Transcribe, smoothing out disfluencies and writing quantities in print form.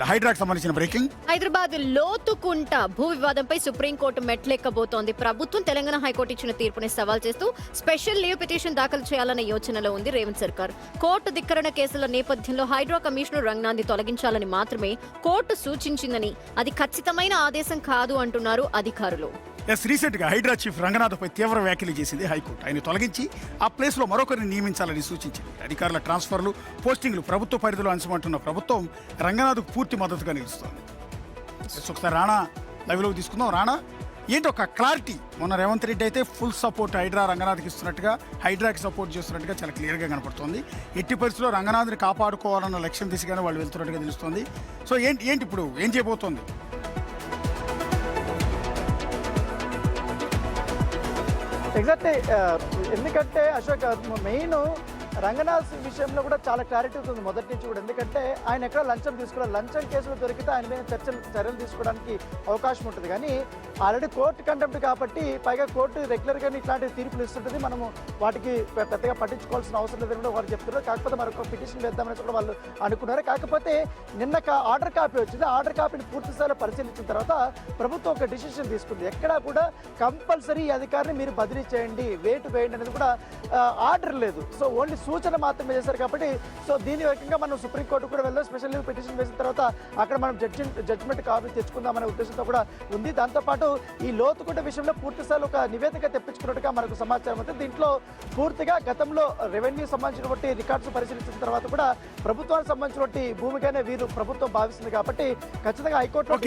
హైడ్రాకి సంబంధించిన బ్రేకింగ్. హైదరాబాద్ లోతుకుంట భూ వివాదంపై సుప్రీంకోర్టు మెట్లెక్కబోతోంది. ప్రభుత్వం తెలంగాణ హైకోర్టు ఇచ్చిన తీర్పుని సవాల్ చేస్తూ స్పెషల్ లీవ్ పిటిషన్ దాఖలు చేయాలన్న యోచనలో ఉంది రేవంత్ సర్కార్. కోర్టు ధిక్కరణ కేసుల నేపథ్యంలో హైడ్రా కమిషనర్ రంగనాథ్ని తొలగించాలని మాత్రమే కోర్టు సూచించిందని, అది ఖచ్చితమైన ఆదేశం కాదు అంటున్నారు అధికారులు. రీసెంట్ గా హైడ్రా చీఫ్ రంగనాథ్పై తీవ్ర వ్యాఖ్యలు చేసింది హైకోర్టు. ఆయన తొలగించి ఆ ప్లేస్ లో మరొకరిని నియమించాలని సూచించింది. అధికారుల ట్రాన్స్ఫర్లు, పోస్టింగ్లు ప్రభుత్వ పరిధిలో అంశమంటున్న ప్రభుత్వం రంగనాథ్కు పూర్తి మద్దతుగా నిలుస్తోంది. ఒకసారి రాణా లైవ్లోకి తీసుకుందాం. రాణా, ఏంటి ఒక క్లారిటీ? మొన్న రేవంత్ రెడ్డి అయితే ఫుల్ సపోర్ట్ హైడ్రా రంగనాథ్కి ఇస్తున్నట్టుగా, హైడ్రాకి సపోర్ట్ చేస్తున్నట్టుగా చాలా క్లియర్గా కనపడుతోంది. ఎట్టి పరిస్థితుల్లో రంగనాథ్ని కాపాడుకోవాలన్న లక్ష్యం దిశగానే వాళ్ళు వెళ్తున్నట్టుగా తెలుస్తోంది. సో ఏంటి ఇప్పుడు ఏం చేయబోతోంది? ఎగ్జాక్ట్లీ. ఎందుకంటే అశోక్, మెయిన్ రంగనాథ్ విషయంలో కూడా చాలా క్లారిటీ ఉంటుంది మొదటి నుంచి కూడా. ఎందుకంటే ఆయన ఎక్కడ లంచం తీసుకోవాలి, లంచం కేసులు దొరికితే ఆయన మీద చర్యలు తీసుకోవడానికి అవకాశం ఉంటుంది. కానీ ఆల్రెడీ కోర్టు కంటెంప్ట్ కాబట్టి, పైగా కోర్టు రెగ్యులర్గా ఇట్లాంటి తీర్పులు ఇస్తుంటుంది. మనము వాటికి పెద్దగా పట్టించుకోవాల్సిన అవసరం లేదని కూడా వాళ్ళు చెప్తున్నారు. కాకపోతే మరొక పిటిషన్ వేద్దామని కూడా వాళ్ళు అనుకున్నారు. కాకపోతే నిన్న ఆర్డర్ కాపీ వచ్చింది. ఆర్డర్ కాపీని పూర్తి స్థాయిలో పరిశీలించిన తర్వాత ప్రభుత్వం ఒక డిసిషన్ తీసుకుంది. ఎక్కడా కూడా కంపల్సరీ ఈ అధికారిని మీరు బదిలీ చేయండి, వేటు వేయండి అనేది కూడా ఆర్డర్ లేదు. సో ఓన్లీ సూచన మాత్రమే చేశారు. కాబట్టి సో దీని రకంగా మనం సుప్రీంకోర్టు కూడా వెళ్దాం. స్పెషల్ లీవ్ పిటిషన్ వేసిన తర్వాత అక్కడ మనం జడ్జిమెంట్ కాపీ తెచ్చుకుందామనే ఉద్దేశంతో కూడా ఉంది. దాంతోపాటు ఈ లోతుకుంట విషయంలో పూర్తి స్థాయిలో ఒక నివేదిక తెప్పించుకున్నట్టుగా మనకు సమాచారం ఉంది. దీంట్లో పూర్తిగా గతంలో రెవెన్యూ సంబంధించినటువంటి రికార్డ్స్ పరిశీలించిన తర్వాత కూడా ప్రభుత్వానికి సంబంధించినటువంటి భూమిగానే వీరు ప్రభుత్వం భావిస్తుంది. కాబట్టి ఖచ్చితంగా హైకోర్టులో